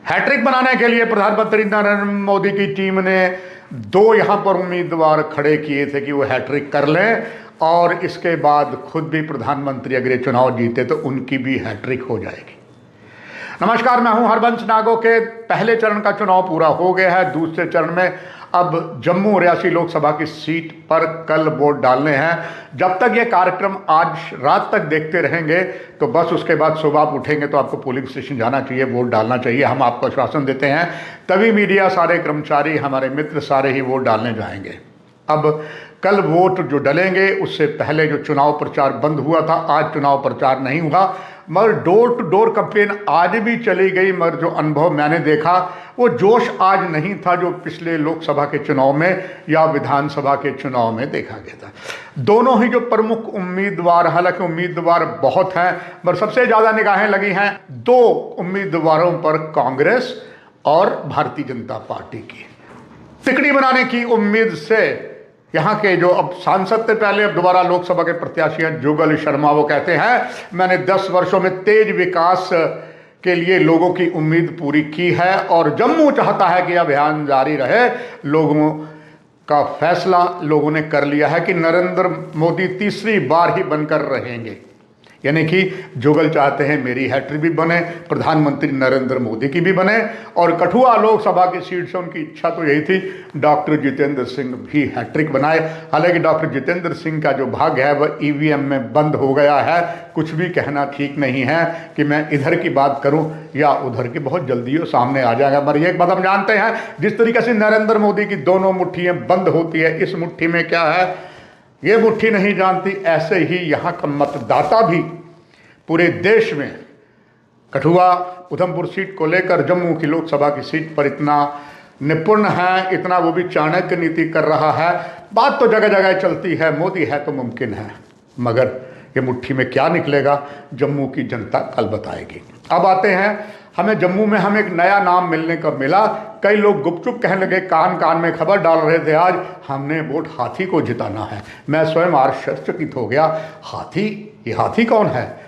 Hat trick बनाने के लिए प्रधानमंत्री नरेंद्र मोदी की टीम ने दो यहां पर उम्मीदवार खड़े किए थे कि वो हैट्रिक कर लें और इसके बाद खुद भी प्रधानमंत्री अगर ये चुनाव जीते तो उनकी भी हैट्रिक हो जाएगी। नमस्कार, मैं हूं हरबंश नागो के पहले चरण का चुनाव पूरा हो गया है। दूसरे चरण में अब जम्मू रियासी लोकसभा की सीट पर कल वोट डालने हैं। जब तक ये कार्यक्रम आज रात तक देखते रहेंगे तो बस उसके बाद सुबह आप उठेंगे तो आपको पोलिंग स्टेशन जाना चाहिए, वोट डालना चाहिए। हम आपको आश्वासन देते हैं, तभी मीडिया, सारे कर्मचारी, हमारे मित्र सारे ही वोट डालने जाएंगे। अब कल वोट जो डलेंगे उससे पहले जो चुनाव प्रचार बंद हुआ था, आज चुनाव प्रचार नहीं हुआ, मगर डोर टू डोर कैंपेन आज भी चली गई। मगर जो अनुभव मैंने देखा वो जोश आज नहीं था जो पिछले लोकसभा के चुनाव में या विधानसभा के चुनाव में देखा गया था। दोनों ही जो प्रमुख उम्मीदवार, हालांकि उम्मीदवार बहुत हैं, मगर सबसे ज़्यादा निगाहें लगी हैं दो उम्मीदवारों पर, कांग्रेस और भारतीय जनता पार्टी की। तिकड़ी बनाने की उम्मीद से यहाँ के जो अब सांसद थे पहले, अब दोबारा लोकसभा के प्रत्याशी हैं जुगल शर्मा, वो कहते हैं मैंने 10 वर्षों में तेज विकास के लिए लोगों की उम्मीद पूरी की है और जम्मू चाहता है कि अभियान जारी रहे। लोगों का फैसला लोगों ने कर लिया है कि नरेंद्र मोदी तीसरी बार ही बनकर रहेंगे, यानी कि जुगल चाहते हैं मेरी हैट्रिक भी बने, प्रधानमंत्री नरेंद्र मोदी की भी बने। और कठुआ लोकसभा की सीट से उनकी इच्छा तो यही थी डॉक्टर जितेंद्र सिंह भी हैट्रिक बनाए। हालांकि डॉक्टर जितेंद्र सिंह का जो भाग्य है वह ईवीएम में बंद हो गया है। कुछ भी कहना ठीक नहीं है कि मैं इधर की बात करूं या उधर की, बहुत जल्दी वो सामने आ जाएगा। मगर एक बात हम जानते हैं, जिस तरीके से नरेंद्र मोदी की दोनों मुट्ठियां बंद होती है, इस मुट्ठी में क्या है ये मुट्ठी नहीं जानती। ऐसे ही यहाँ का मतदाता भी पूरे देश में कठुआ उधमपुर सीट को लेकर जम्मू की लोकसभा की सीट पर इतना निपुण है, इतना वो भी चाणक्य नीति कर रहा है। बात तो जगह जगह चलती है, मोदी है तो मुमकिन है, मगर ये मुट्ठी में क्या निकलेगा जम्मू की जनता कल बताएगी। अब आते हैं, हमें जम्मू में हमें एक नया नाम मिलने को मिला। कई लोग गुपचुप कहने लगे, कान कान में खबर डाल रहे थे, आज हमने वोट हाथी को जिताना है। मैं स्वयं आश्चर्यचकित हो गया। हाथी, ये हाथी कौन है?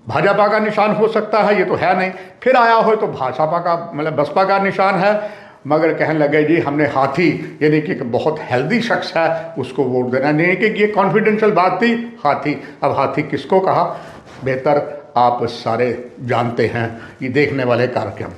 भाजपा का निशान हो सकता है, ये तो है नहीं। फिर आया हो तो भाजपा का, मतलब बसपा का निशान है। मगर कहने लगे जी हमने हाथी, यानी कि एक बहुत हेल्दी शख्स है उसको वोट देना, नहीं कि ये कॉन्फिडेंशियल बात थी। हाथी, अब हाथी किसको कहा बेहतर आप सारे जानते हैं, ये देखने वाले कार्यक्रम।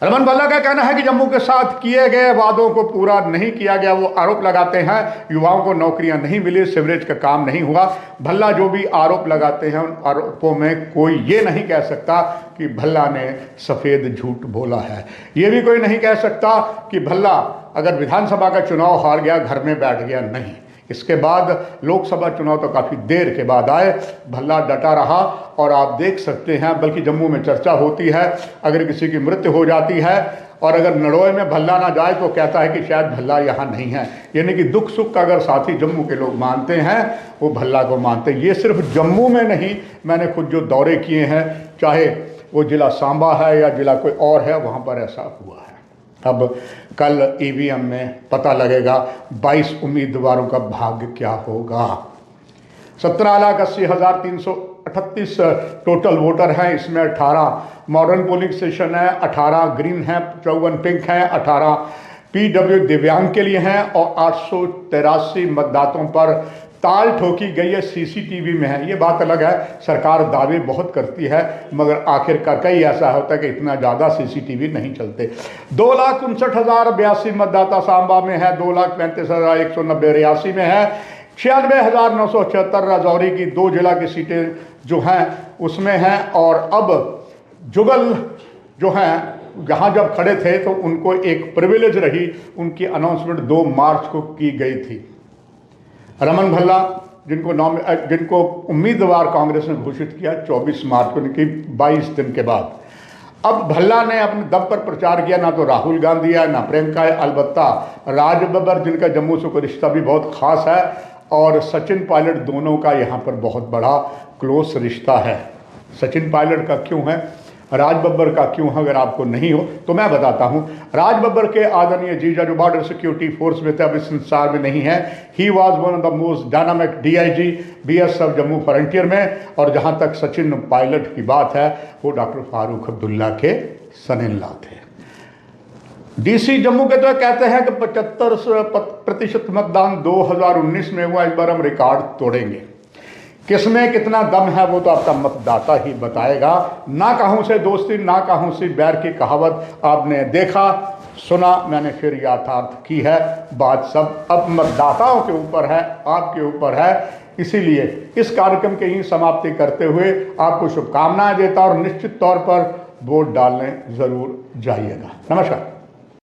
रमन भल्ला का कहना है कि जम्मू के साथ किए गए वादों को पूरा नहीं किया गया। वो आरोप लगाते हैं युवाओं को नौकरियां नहीं मिली, सीवरेज का काम नहीं हुआ। भल्ला जो भी आरोप लगाते हैं उन आरोपों में कोई ये नहीं कह सकता कि भल्ला ने सफ़ेद झूठ बोला है। ये भी कोई नहीं कह सकता कि भल्ला अगर विधानसभा का चुनाव हार गया घर में बैठ गया, नहीं। इसके बाद लोकसभा चुनाव तो काफ़ी देर के बाद आए, भल्ला डटा रहा। और आप देख सकते हैं, बल्कि जम्मू में चर्चा होती है अगर किसी की मृत्यु हो जाती है और अगर नड़ोए में भल्ला ना जाए तो कहता है कि शायद भल्ला यहाँ नहीं है। यानी कि दुख सुख का अगर साथी जम्मू के लोग मानते हैं वो भल्ला को मानते हैं। ये सिर्फ जम्मू में नहीं, मैंने खुद जो दौरे किए हैं, चाहे वो जिला सांबा है या जिला कोई और है, वहाँ पर ऐसा हुआ है। अब कल ईवीएम में पता लगेगा 22 उम्मीदवारों का भाग्य क्या होगा। 17,80,338 टोटल वोटर हैं। इसमें 18 मॉडर्न पोलिंग स्टेशन है, 18 ग्रीन हैं, 54 पिंक हैं, 18 पीडब्ल्यू दिव्यांग के लिए हैं और 883 मतदाताओं पर ताल ठोकी गई है, सीसीटीवी में है। ये बात अलग है, सरकार दावे बहुत करती है मगर आखिरकार कई ऐसा होता है कि इतना ज़्यादा सीसीटीवी नहीं चलते। 2,59,082 मतदाता सांबा में है, 2,35,190 रियासी में है, 96,976 राजौरी की 2 जिला की सीटें जो हैं उसमें हैं। और अब जुगल जो हैं जहाँ जब खड़े थे तो उनको एक प्रिविलेज रही, उनकी अनाउंसमेंट 2 मार्च को की गई थी। रमन भल्ला जिनको उम्मीदवार कांग्रेस ने घोषित किया 24 मार्च को, उनकी 22 दिन के बाद। अब भल्ला ने अपने दम पर प्रचार किया, ना तो राहुल गांधी है ना प्रियंका है, अलबत्ता राज बब्बर जिनका जम्मू से कोई रिश्ता भी बहुत खास है और सचिन पायलट, दोनों का यहाँ पर बहुत बड़ा क्लोज रिश्ता है। सचिन पायलट का क्यों है? राज बब्बर का क्यों, अगर आपको नहीं हो तो मैं बताता हूं। राज बब्बर के आदरणीय जीजा जो बॉर्डर सिक्योरिटी फोर्स में थे, अब इस संसार में नहीं है। He was one of the most dynamic DIG BSF Jammu frontier में। और जहां तक सचिन पायलट की बात है, वो डॉक्टर फारूक अब्दुल्ला के सन-इन-लॉ थे। DC जम्मू के तो कहते हैं कि 75% मतदान 2019 में हुआ। इस बार हम रिकॉर्ड तोड़ेंगे। किसमें कितना दम है वो तो आपका मतदाता ही बताएगा। ना कहूं से दोस्ती ना कहूं से बैर की कहावत आपने देखा सुना, मैंने फिर यथार्थ की है। बात सब अब मतदाताओं के ऊपर है, आपके ऊपर है। इसीलिए इस कार्यक्रम की ही समाप्ति करते हुए आपको शुभकामनाएं देता और निश्चित तौर पर वोट डालने जरूर जाइएगा। नमस्कार।